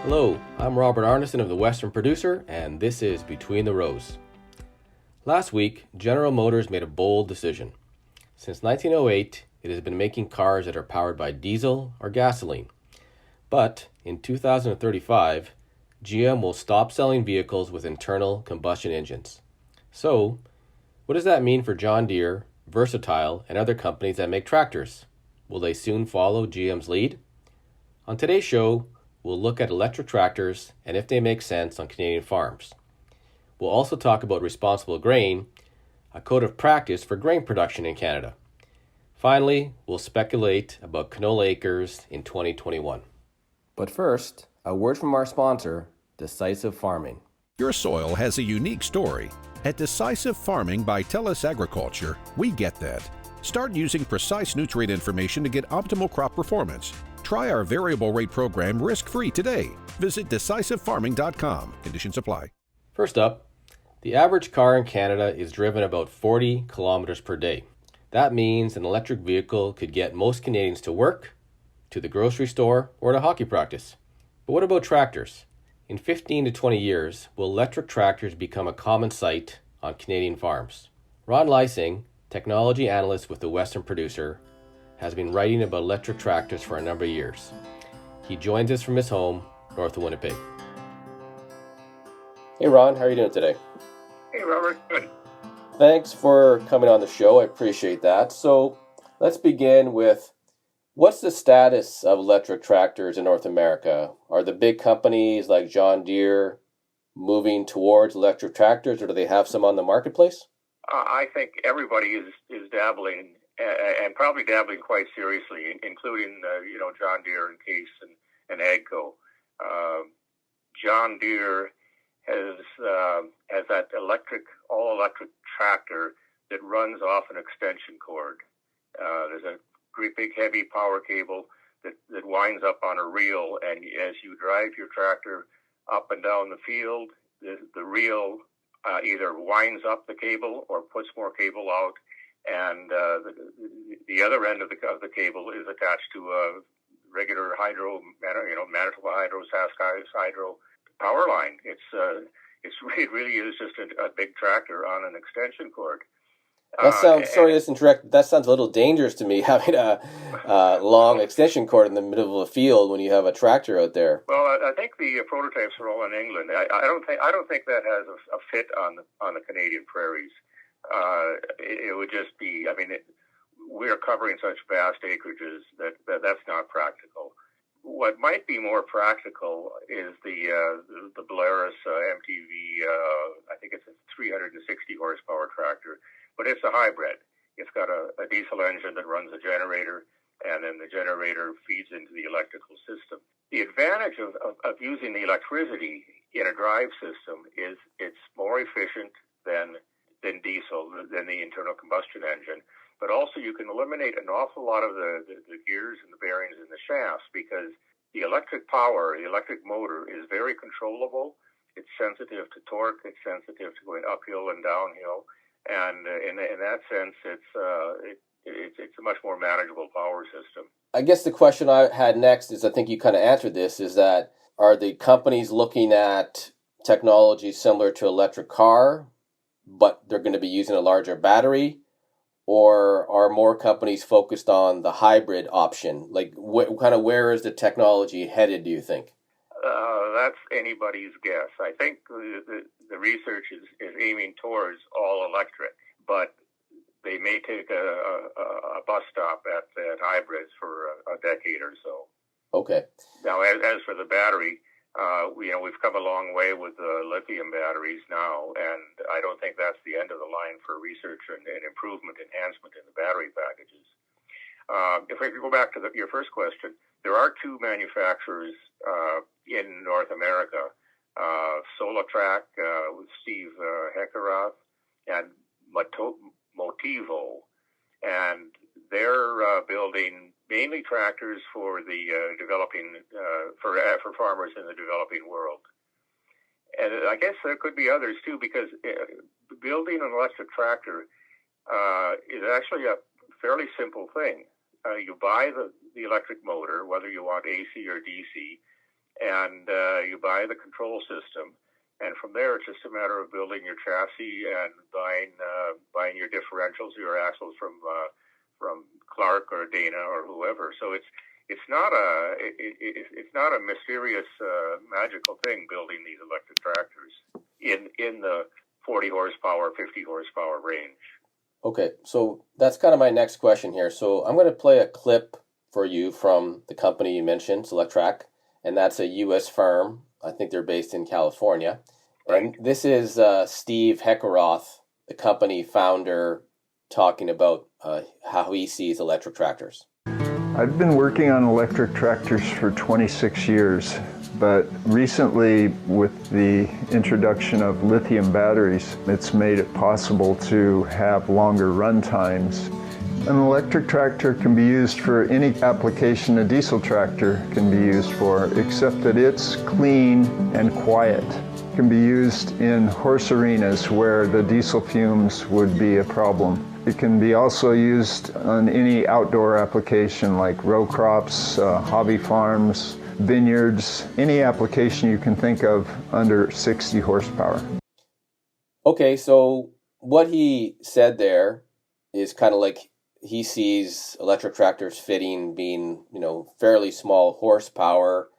Hello, I'm Robert Arnason of the Western Producer, and this is Between the Rows. Last week, General Motors made a bold decision. Since 1908, it has been making cars that are powered by diesel or gasoline. But in 2035, GM will stop selling vehicles with internal combustion engines. So, what does that mean for John Deere, Versatile, and other companies that make tractors? Will they soon follow GM's lead? On today's show, we'll look at electric tractors and if they make sense on Canadian farms. We'll also talk about responsible grain, a code of practice for grain production in Canada. Finally, we'll speculate about canola acres in 2021. But first, a word from our sponsor, Decisive Farming. Your soil has a unique story. At Decisive Farming by TELUS Agriculture, we get that. Start using precise nutrient information to get optimal crop performance. Try our variable rate program risk-free today. Visit decisivefarming.com. Conditions apply. First up, the average car in Canada is driven about 40 kilometers per day. That means an electric vehicle could get most Canadians to work, to the grocery store, or to hockey practice. But what about tractors? In 15 to 20 years, will electric tractors become a common sight on Canadian farms? Ron Lysing, technology analyst with the Western Producer, has been writing about electric tractors for a number of years. He joins us from his home, north of Winnipeg. Hey Ron, how are you doing today? Hey Robert, good. Thanks for coming on the show, I appreciate that. So let's begin with, what's the status of electric tractors in North America? Are the big companies like John Deere moving towards electric tractors, or do they have some on the marketplace? I think everybody is dabbling, and probably dabbling quite seriously, including John Deere and Case and AGCO. John Deere has that all electric tractor that runs off an extension cord. There's a great big heavy power cable that winds up on a reel, and as you drive your tractor up and down the field, the reel either winds up the cable or puts more cable out, and the other end of the cable is attached to a regular Manitoba Hydro, Saskatchewan Hydro power line. It really is just a big tractor on an extension cord. That sounds, sorry to interrupt, that sounds a little dangerous to me, having a long extension cord in the middle of the field when you have a tractor out there. Well, I think the prototypes are all in England. I don't think that has a fit on the Canadian prairies. It would just be, we're covering such vast acreages that's not practical. What might be more practical is the Polaris MTV. I think it's a 360 horsepower tractor, but it's a hybrid. It's got a diesel engine that runs a generator, and then the generator feeds into the electrical system. The advantage of using the electricity in a drive system is it's more efficient than diesel, than the internal combustion engine. But also you can eliminate an awful lot of the gears and the bearings and the shafts, because the electric power, the electric motor, is very controllable. It's sensitive to torque. It's sensitive to going uphill and downhill. And in that sense, it's a much more manageable power system. I guess the question I had next is, I think you kind of answered this, is that are the companies looking at technology similar to electric car, but they're going to be using a larger battery? Or are more companies focused on the hybrid option? Like, where is the technology headed, do you think? That's anybody's guess. I think the research is aiming towards all electric, but they may take a bus stop at hybrids for a decade or so. Okay. Now, as for the battery, we've come a long way with lithium batteries now, and I don't think that's the end of the line for research and enhancement in the battery packages. If we go back to your first question, there are two manufacturers in North America, Solatrac with Steve Heckerath and Motivo, and they're building mainly tractors for the developing for farmers in the developing world. And I guess there could be others too, because building an electric tractor is actually a fairly simple thing. You buy the electric motor, whether you want AC or DC, and you buy the control system. And from there, it's just a matter of building your chassis and buying your differentials, your axles from Clark or Dana or whoever. So it's not a mysterious magical thing building these electric tractors in the 40 horsepower, 50 horsepower range. Okay, so that's kind of my next question here. So I'm going to play a clip for you from the company you mentioned, Selectrac, and that's a U.S. firm. I think they're based in California. Right. And this is Steve Heckeroth, the company founder, talking about how he sees electric tractors. I've been working on electric tractors for 26 years, but recently with the introduction of lithium batteries, it's made it possible to have longer run times. An electric tractor can be used for any application a diesel tractor can be used for, except that it's clean and quiet. It can be used in horse arenas where the diesel fumes would be a problem. It can be also used on any outdoor application like row crops, hobby farms, vineyards, any application you can think of under 60 horsepower. Okay, so what he said there is kind of like he sees electric tractors fitting being, fairly small horsepower,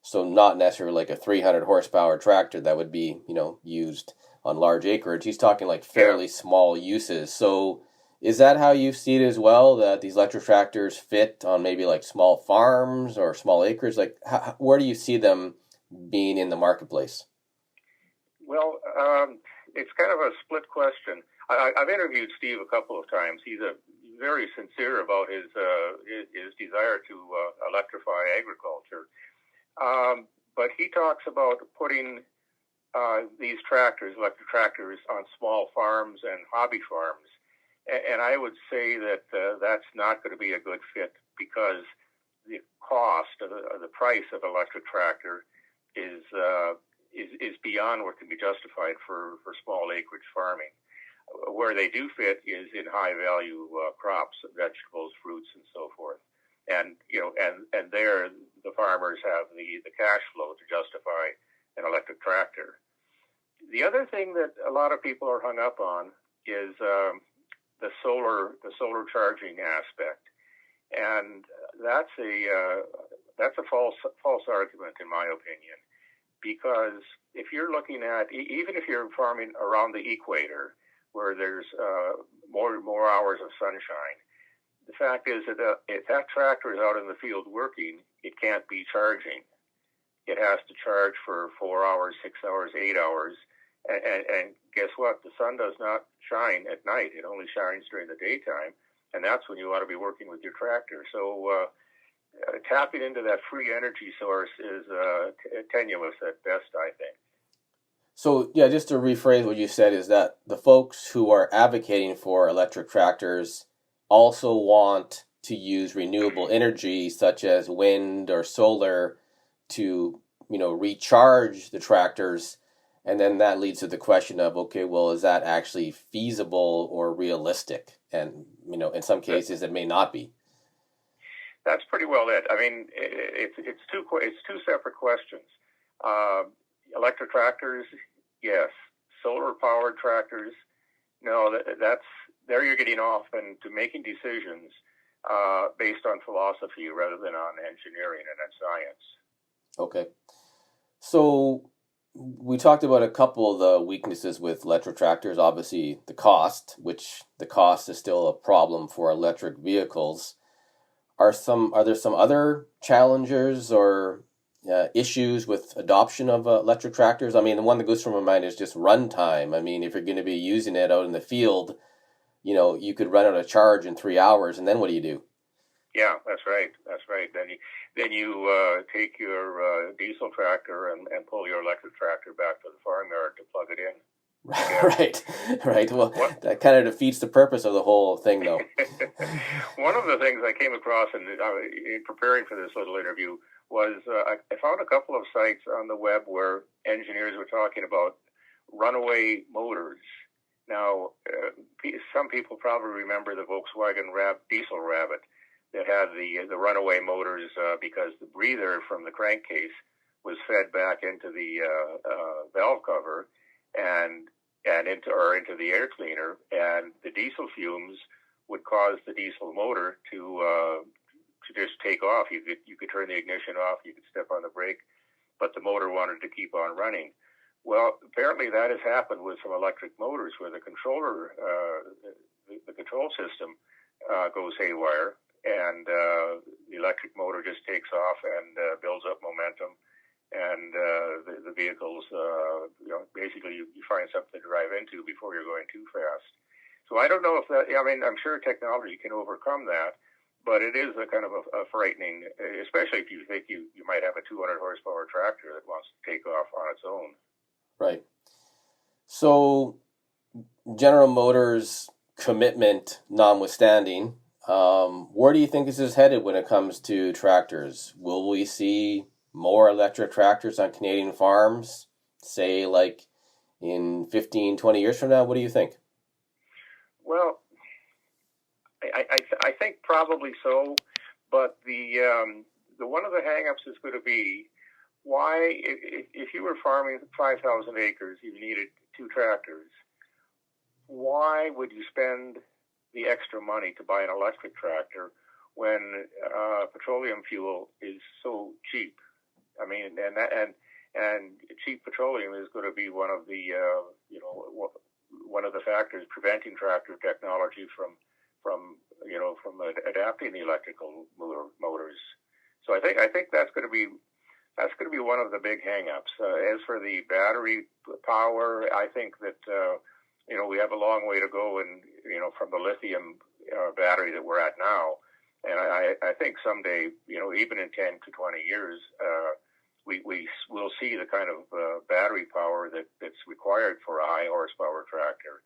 so not necessarily like a 300 horsepower tractor that would be, used on large acreage. He's talking like fairly small uses. So is that how you see it as well, that these electric tractors fit on maybe like small farms or small acres? Like, where do you see them being in the marketplace? Well, it's kind of a split question. I've interviewed Steve a couple of times. He's very sincere about his desire to electrify agriculture. But he talks about putting these tractors, electric tractors, on small farms and hobby farms. And I would say that that's not going to be a good fit because the cost, the price of an electric tractor is beyond what can be justified for small acreage farming. Where they do fit is in high value crops, vegetables, fruits, and so forth. And there the farmers have the cash flow to justify an electric tractor. The other thing that a lot of people are hung up on is the solar charging aspect, and that's a false argument in my opinion, because if you're looking at, even if you're farming around the equator where there's more hours of sunshine, the fact is that if that tractor is out in the field working, it can't be charging. It has to charge for 4 hours, 6 hours, 8 hours. And guess what? The sun does not shine at night. It only shines during the daytime. And that's when you ought to be working with your tractor. So tapping into that free energy source is tenuous at best, I think. So, yeah, just to rephrase what you said, is that the folks who are advocating for electric tractors also want to use renewable energy such as wind or solar to, recharge the tractors. And then that leads to the question of, okay, well, is that actually feasible or realistic? And, in some cases it may not be. That's pretty well it. I mean, it's two separate questions. Electric tractors, yes. Solar powered tractors, no. That's there. You're getting off into making decisions based on philosophy rather than on engineering and on science. Okay. So we talked about a couple of the weaknesses with electric tractors. Obviously, the cost, which the cost is still a problem for electric vehicles. Are there some other challenges or issues with adoption of electric tractors? I mean, the one that goes through my mind is just runtime. I mean, if you're going to be using it out in the field, you could run out of charge in 3 hours, and then what do you do? Yeah, that's right. Then you take your diesel tractor and pull your electric tractor back to the farmyard to plug it in. Right. Well, that kind of defeats the purpose of the whole thing, though. One of the things I came across in preparing for this little interview was I found a couple of sites on the web where engineers were talking about runaway motors. Now, some people probably remember the Volkswagen diesel Rabbit that had the runaway motors because the breather from the crankcase was fed back into the valve cover and into the air cleaner, and the diesel fumes would cause the diesel motor to just take off. You could turn the ignition off, you could step on the brake, but the motor wanted to keep on running. Well, apparently that has happened with some electric motors where the controller, the control system goes haywire, and the electric motor just takes off and builds up momentum, and the vehicles, basically you find something to drive into before you're going too fast. So I don't know if that, I'm sure technology can overcome that, but it is a kind of a frightening, especially if you think you might have a 200 horsepower tractor that wants to take off on its own. Right. So General Motors' commitment notwithstanding, where do you think this is headed when it comes to tractors? Will we see more electric tractors on Canadian farms, say like in 15, 20 years from now? What do you think? Well, I think probably so, but the one of the hang-ups is going to be why, if you were farming 5,000 acres, you needed 2 tractors, why would you spend the extra money to buy an electric tractor when petroleum fuel is so cheap? I mean, and cheap petroleum is going to be one of the one of the factors preventing tractor technology from adapting the electrical motors. So I think that's going to be one of the big hang-ups. As for the battery power, I think that we have a long way to go from the lithium battery that we're at now. And I think someday, even in 10 to 20 years, we will see the kind of battery power that's required for a high horsepower tractor.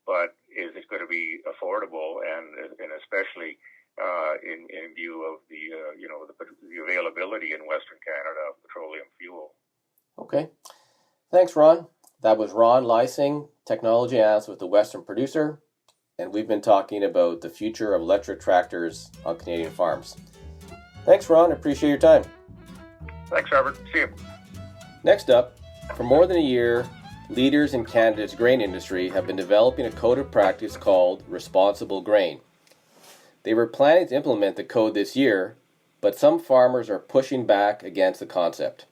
But is it going to be affordable, and especially in view of the availability in Western Canada of petroleum fuel? Okay. Thanks, Ron. That was Ron Lysing, technology analyst with the Western Producer, and we've been talking about the future of electric tractors on Canadian farms. Thanks, Ron. Appreciate your time. Thanks, Robert. See you. Next up, for more than a year, leaders in Canada's grain industry have been developing a code of practice called Responsible Grain. They were planning to implement the code this year, but some farmers are pushing back against the concept.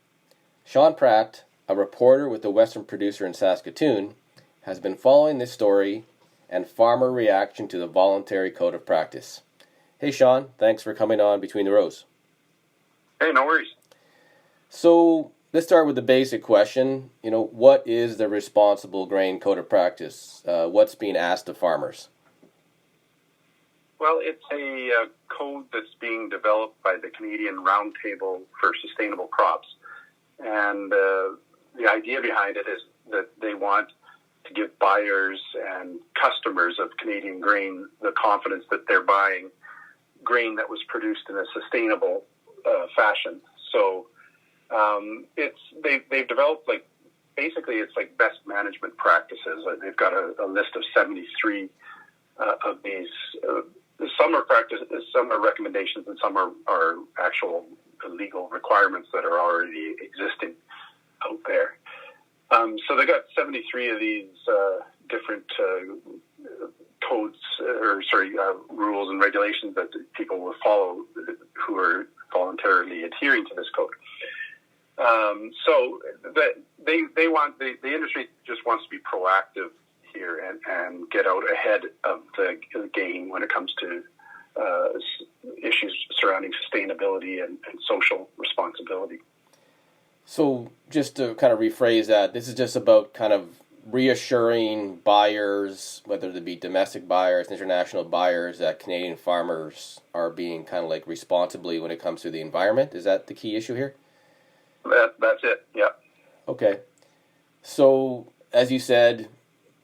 Sean Pratt, a reporter with the Western Producer in Saskatoon, has been following this story and farmer reaction to the voluntary code of practice. Hey Sean, thanks for coming on Between the Rows. Hey, no worries. So let's start with the basic question. What is the Responsible Grain Code of Practice? What's being asked of farmers? Well, it's a code that's being developed by the Canadian Roundtable for Sustainable Crops. And the idea behind it is that they want to give buyers and customers of Canadian grain the confidence that they're buying grain that was produced in a sustainable fashion. So they've developed it's like best management practices. They've got a list of 73 of these. Some are practices, some are recommendations, and some are actual legal requirements that are already existing out there. So they got 73 of these different rules and regulations that people will follow who are voluntarily adhering to this code. So that the industry just wants to be proactive here and get out ahead of the game when it comes to issues surrounding sustainability and social responsibility. So just to kind of rephrase that, this is just about kind of reassuring buyers, whether they be domestic buyers, international buyers, that Canadian farmers are being kind of responsibly when it comes to the environment. Is that the key issue here? That's it, yeah. Okay. So, as you said,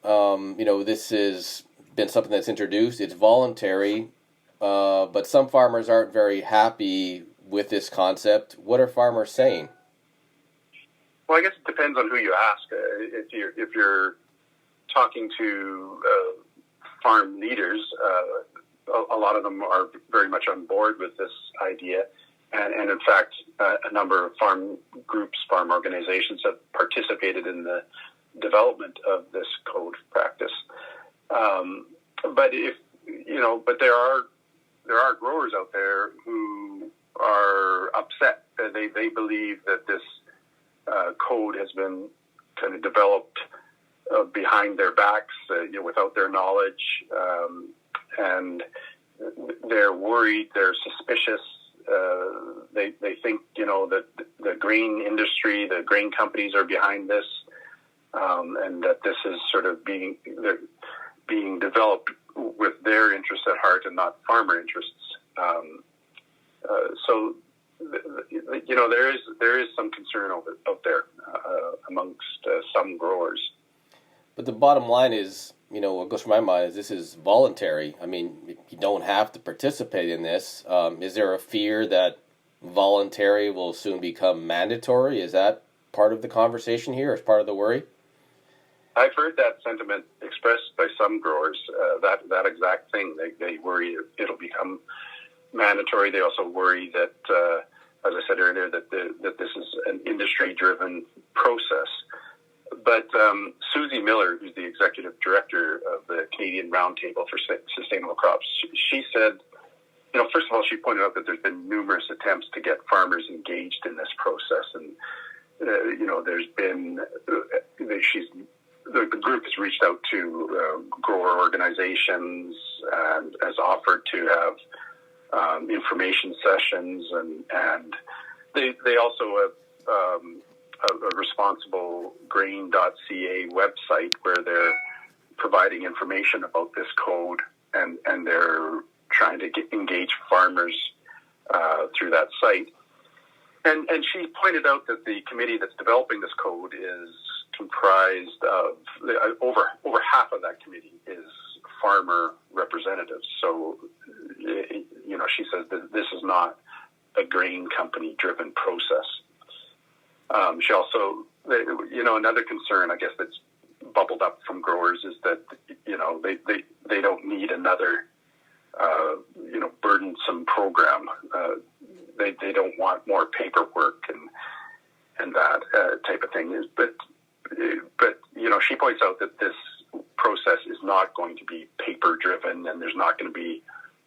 this has been something that's introduced. It's voluntary, but some farmers aren't very happy with this concept. What are farmers saying? Well, I guess it depends on who you ask. If you're talking to farm leaders, a lot of them are very much on board with this idea, And in fact, a number of farm groups, farm organizations have participated in the development of this code of practice. But there are growers out there who are upset. They believe that this code has been kind of developed behind their backs, without their knowledge, and they're worried. They're suspicious. They think that the grain industry, the grain companies, are behind this, and that this is sort of being developed with their interests at heart and not farmer interests. So there is some concern out there amongst some growers. But the bottom line is, what goes through my mind is this is voluntary. I mean, you don't have to participate in this. Is there a fear that voluntary will soon become mandatory? Is that part of the conversation here, as part of the worry? I've heard that sentiment expressed by some growers, that exact thing. They worry it'll become mandatory. They also worry that, as I said earlier, that this is an industry-driven process. But Susie Miller, who's the executive director of the Canadian Roundtable for Sustainable Crops, she said, first of all, she pointed out that there's been numerous attempts to get farmers engaged in this process. And, there's been, the group has reached out to grower organizations and has offered to have information sessions. And they also have a responsible grain.ca website where they're providing information about this code, and they're trying to engage farmers through that site. And she pointed out that the committee that's developing this code is comprised of over half of that committee is farmer representatives. So, she says that this is not a grain company driven process. She also, another concern, I guess, that's bubbled up from growers is that, they don't need another, burdensome program. They don't want more paperwork and that type of thing. But she points out that this process is not going to be paper driven, and there's not going to be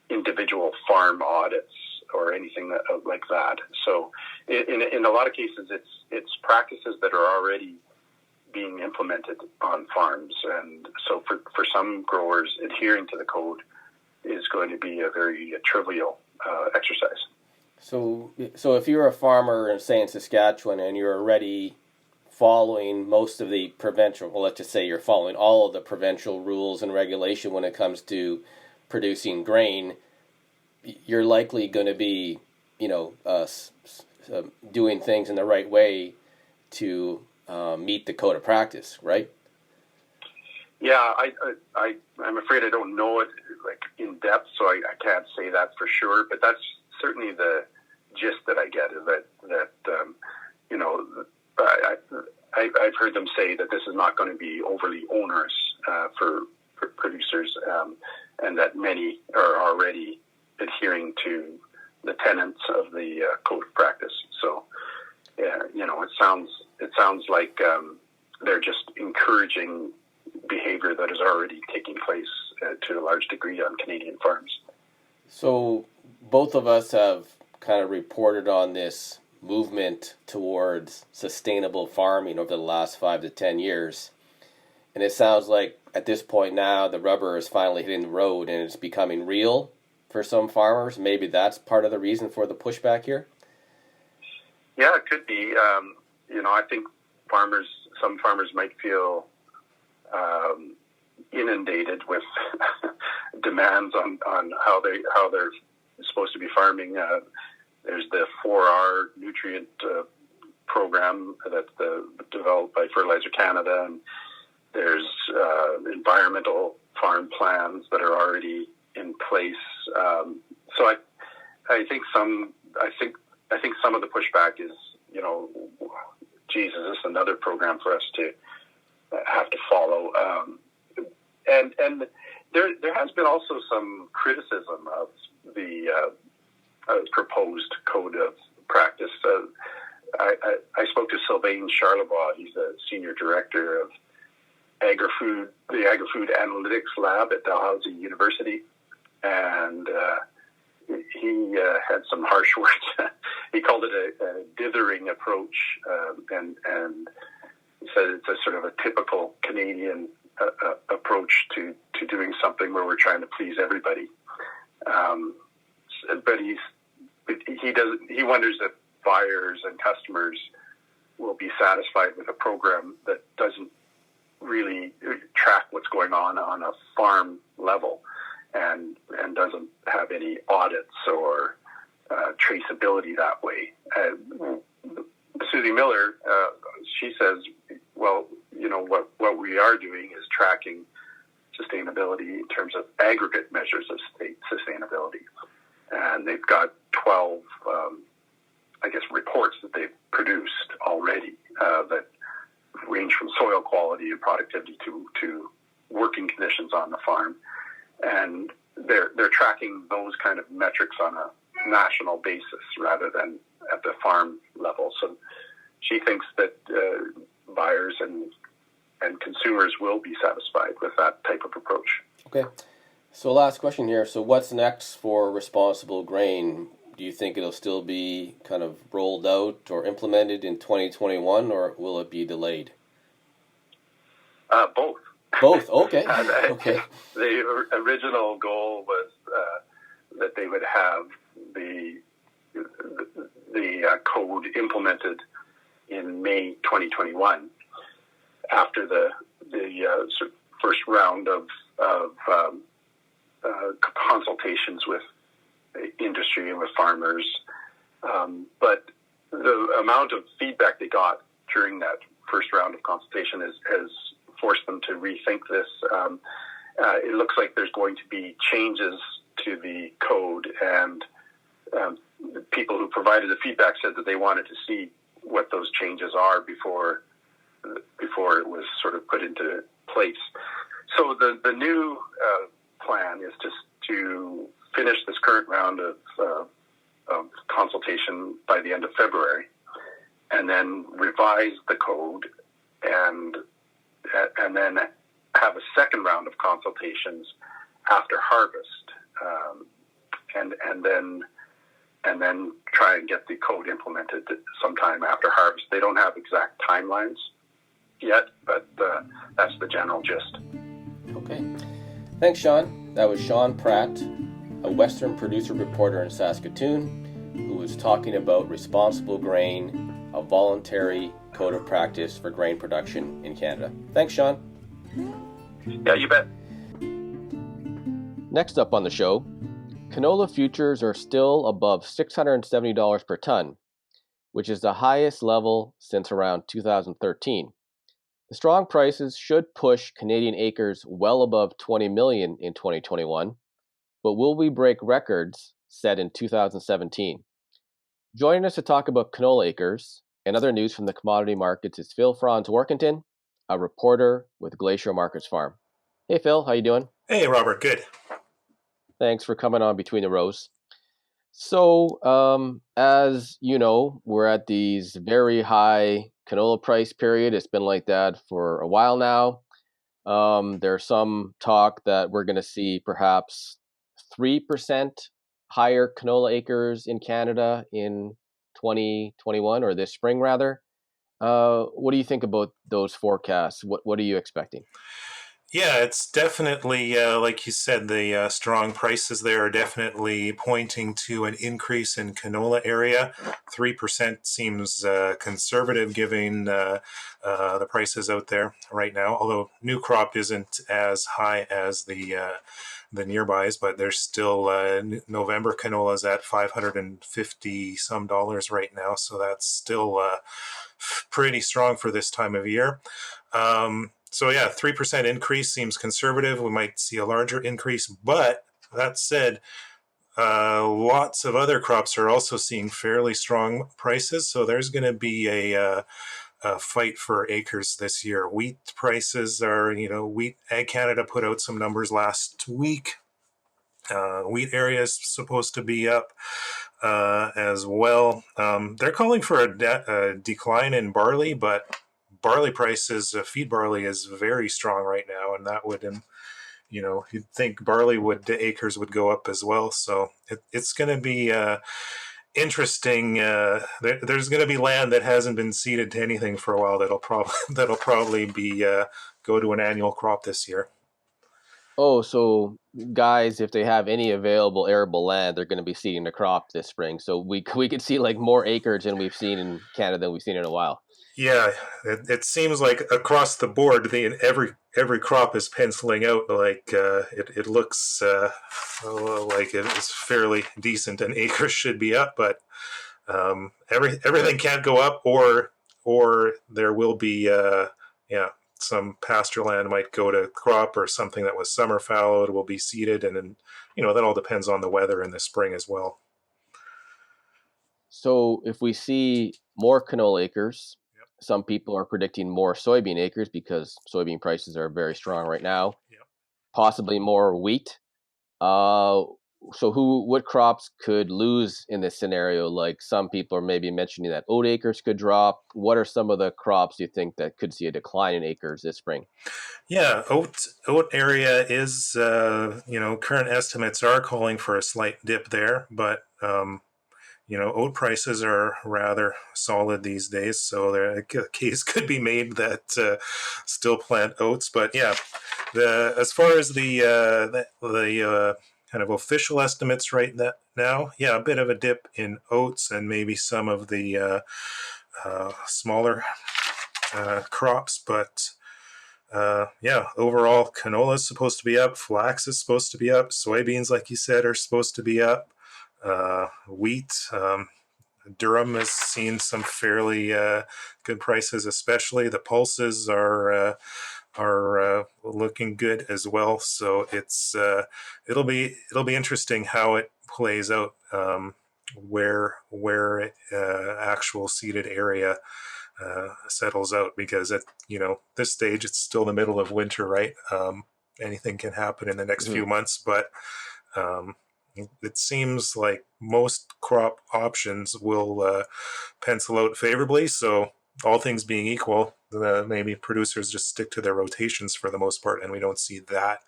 individual farm audits or anything like that. So in a lot of cases, it's practices that are already being implemented on farms. And so for some growers, adhering to the code is going to be a very trivial exercise. So if you're a farmer, say in Saskatchewan, and you're already following most of the provincial, well, let's just say you're following all of the provincial rules and regulation when it comes to producing grain, you're likely going to be, doing things in the right way to meet the code of practice, right? Yeah, I'm afraid I don't know it in depth, so I can't say that for sure. But that's certainly the gist that I get, is that I've heard them say that this is not going to be overly onerous for producers, and that many are already adhering to the tenets of the code of practice. So, it sounds like they're just encouraging behavior that is already taking place to a large degree on Canadian farms. So both of us have kind of reported on this movement towards sustainable farming over the last 5 to 10 years. And it sounds like at this point now the rubber is finally hitting the road and it's becoming real for some farmers. Maybe that's part of the reason for the pushback here? Yeah, it could be. I think some farmers might feel inundated with demands on how they're supposed to be farming. There's the 4R nutrient program that's developed by Fertilizer Canada, and there's environmental farm plans that are already in place. So I think some of the pushback is, geez, is this another program for us to have to follow? And there has been also some criticism of the proposed code of practice. I spoke to Sylvain Charlebois. He's a senior director of the Agri-Food Analytics Lab at Dalhousie University, and he had some harsh words. He called it a dithering approach, and he said it's a sort of a typical Canadian approach to doing something where we're trying to please everybody. But he wonders if buyers and customers will be satisfied with a program that doesn't really track what's going on a farm level and doesn't have any audits or traceability that way. Susie Miller, she says, well, what we are doing is tracking sustainability in terms of aggregate measures of state sustainability. And they've got 12, reports that they've produced already that range from soil quality and productivity to working conditions on the farm. And they're tracking those kind of metrics on a national basis rather than at the farm level. So she thinks that buyers and consumers will be satisfied with that type of approach. Okay. So last question here. So what's next for responsible grain? Do you think it'll still be kind of rolled out or implemented in 2021, or will it be delayed? Both. Both. Okay. Okay. The original goal was that they would have the code implemented in May 2021 after the first round of consultations with industry and with farmers. But the amount of feedback they got during that first round of consultation has forced them to rethink this. It looks like there's going to be changes to the code, and the people who provided the feedback said that they wanted to see what those changes are before it was sort of put into place. So the new plan is just to finish this current round of consultation by the end of February, and then revise the code, and then have a second round of consultations after harvest, and then try and get the code implemented sometime after harvest. They don't have exact timelines yet, but that's the general gist. Okay. Thanks, Sean. That was Sean Pratt, a Western producer reporter in Saskatoon, who was talking about responsible grain, a voluntary code of practice for grain production in Canada. Thanks, Sean. Yeah, you bet. Next up on the show, canola futures are still above $670 per ton, which is the highest level since around 2013. The strong prices should push Canadian acres well above 20 million in 2021, but will we break records set in 2017? Joining us to talk about canola acres and other news from the commodity markets is Phil Franz-Workington, a reporter with Glacier Markets Farm. Hey Phil, how you doing? Hey Robert, good. Thanks for coming on Between the Rows. So, as you know, we're at these very high canola price period. It's been like that for a while now. There's some talk that we're going to see perhaps 3% higher canola acres in Canada in 2021, or this spring rather. What do you think about those forecasts? What are you expecting? Yeah, it's definitely, like you said, the strong prices there are definitely pointing to an increase in canola area. 3% seems conservative given the prices out there right now, although new crop isn't as high as the nearbys, but there's still November canola's at $550 some right now, so that's still pretty strong for this time of year. So yeah, 3% increase seems conservative. We might see a larger increase, but that said, lots of other crops are also seeing fairly strong prices. So there's going to be a fight for acres this year. Wheat prices are, Ag Canada put out some numbers last week. Wheat area is supposed to be up as well. They're calling for a decline in barley, but barley prices, feed barley is very strong right now, and that would, you'd think acres would go up as well. So it's going to be interesting. There's going to be land that hasn't been seeded to anything for a while that'll probably be go to an annual crop this year. Oh, so guys, if they have any available arable land, they're going to be seeding the crop this spring. So we could see like more acreage than we've seen in Canada than we've seen in a while. Yeah, it seems like across the board, every crop is penciling out like it looks like it is fairly decent, and acres should be up, but everything can't go up, or there will be some pasture land might go to crop, or something that was summer fallowed will be seeded, and then that all depends on the weather in the spring as well. So if we see more canola acres, some people are predicting more soybean acres because soybean prices are very strong right now. Yep. Possibly more wheat. So what crops could lose in this scenario? Like some people are maybe mentioning that oat acres could drop. What are some of the crops you think that could see a decline in acres this spring? Yeah, oat area is current estimates are calling for a slight dip there, but oat prices are rather solid these days, so a case could be made that still plant oats. But yeah, as far as the kind of official estimates right now, yeah, a bit of a dip in oats and maybe some of the smaller crops, but overall, canola is supposed to be up, flax is supposed to be up, soybeans, like you said, are supposed to be up. Wheat, Durham has seen some fairly good prices, especially the pulses are looking good as well. So it'll be interesting how it plays out, where actual seeded area settles out, because at this stage it's still the middle of winter, right? Anything can happen in the next few months, but it seems like most crop options will pencil out favorably. So all things being equal, maybe producers just stick to their rotations for the most part, and we don't see that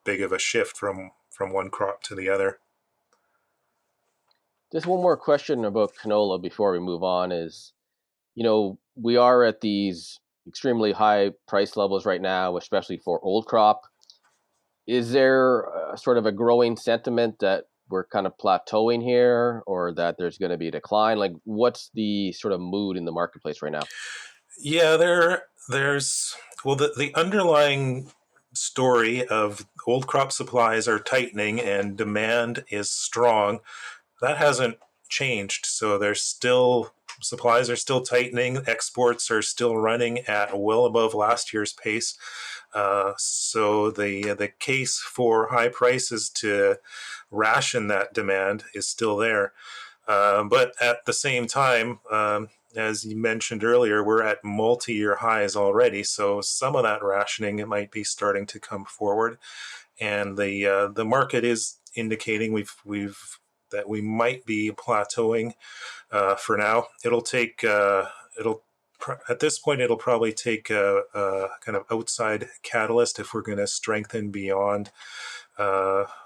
big of a shift from one crop to the other. Just one more question about canola before we move on is, we are at these extremely high price levels right now, especially for old crop. Is there sort of a growing sentiment that we're kind of plateauing here, or that there's going to be a decline? Like, what's the sort of mood in the marketplace right now? Yeah, there's the underlying story of old crop supplies are tightening and demand is strong. That hasn't changed. So supplies are still tightening. Exports are still running at well above last year's pace. So the case for high prices to ration that demand is still there. But at the same time, as you mentioned earlier, we're at multi-year highs already. So some of that rationing, it might be starting to come forward, and the market is indicating that we might be plateauing for now. At this point, it'll probably take a kind of outside catalyst if we're going to strengthen beyond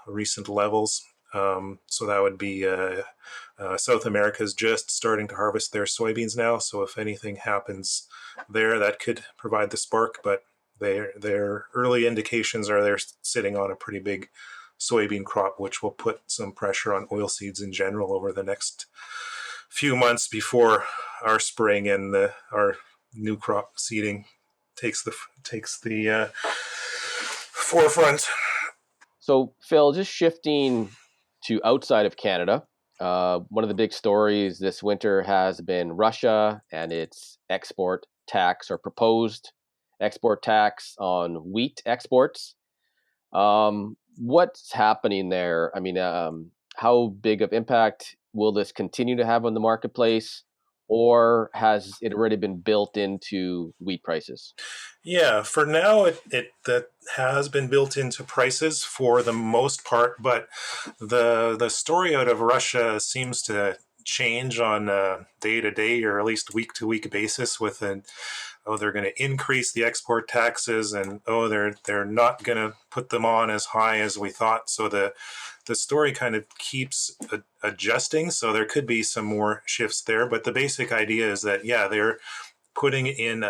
recent levels. So that would be South America is just starting to harvest their soybeans now. So if anything happens there, that could provide the spark. But their early indications are they're sitting on a pretty big soybean crop, which will put some pressure on oilseeds in general over the next few months before our spring and our new crop seeding takes the forefront. So, Phil, just shifting to outside of Canada, one of the big stories this winter has been Russia and its export tax, or proposed export tax on wheat exports. What's happening there? I mean, how big of impact will this continue to have on the marketplace? or has it already been built into wheat prices? Yeah, for now, it that has been built into prices for the most part, but the story out of Russia seems to change on a day-to-day or at least week-to-week basis with they're going to increase the export taxes, and they're not going to put them on as high as we thought. So the story kind of keeps adjusting. So there could be some more shifts there, but the basic idea is that they're putting in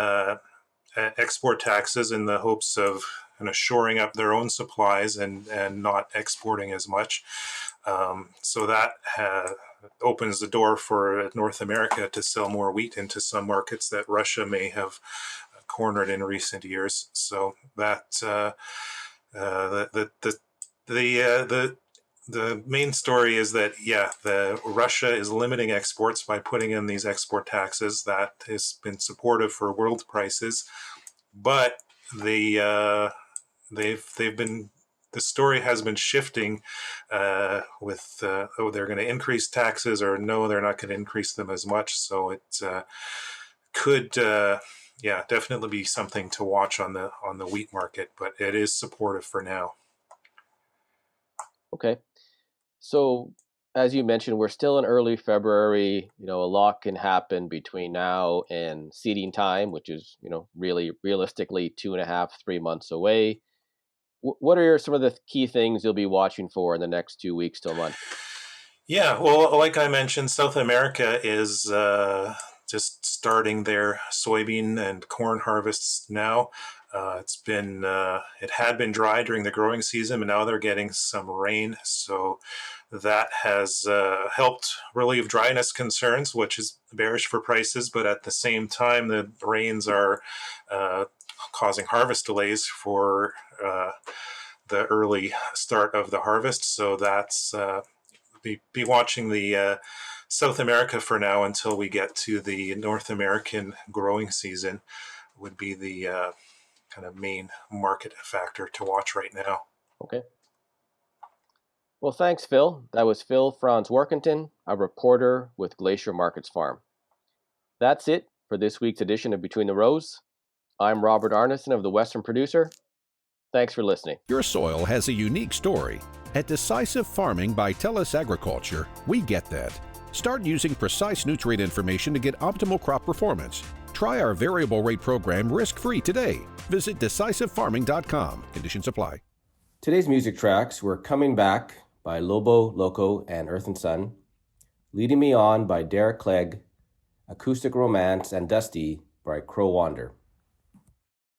export taxes in the hopes of kind of shoring up their own supplies and not exporting as much. So that opens the door for North America to sell more wheat into some markets that Russia may have cornered in recent years. So that the main story is that the Russia is limiting exports by putting in these export taxes. That has been supportive for world prices, but they've been. The story has been shifting with they're going to increase taxes, or no, they're not going to increase them as much. So it could definitely be something to watch on the wheat market, but it is supportive for now. Okay. So, as you mentioned, we're still in early February. A lot can happen between now and seeding time, which is, really realistically 2.5, 3 months away. What are some of the key things you'll be watching for in the next 2 weeks to a month? Yeah, well, like I mentioned, South America is just starting their soybean and corn harvests now. It had been dry during the growing season, but now they're getting some rain. So that has helped relieve dryness concerns, which is bearish for prices. But at the same time, the rains are causing harvest delays for the early start of the harvest. So that's be watching the South America for now until we get to the North American growing season would be the kind of main market factor to watch right now. Okay. Well, thanks, Phil. That was Phil Franz Workington, a reporter with Glacier Markets Farm. That's it for this week's edition of Between the Rows. I'm Robert Arnason of the Western Producer. Thanks for listening. Your soil has a unique story. At Decisive Farming by TELUS Agriculture, we get that. Start using precise nutrient information to get optimal crop performance. Try our variable rate program risk-free today. Visit decisivefarming.com. Conditions apply. Today's music tracks were Coming Back by Lobo, Loco, and Earth and Sun, Leading Me On by Derek Clegg, Acoustic Romance and Dusty by Crow Wander.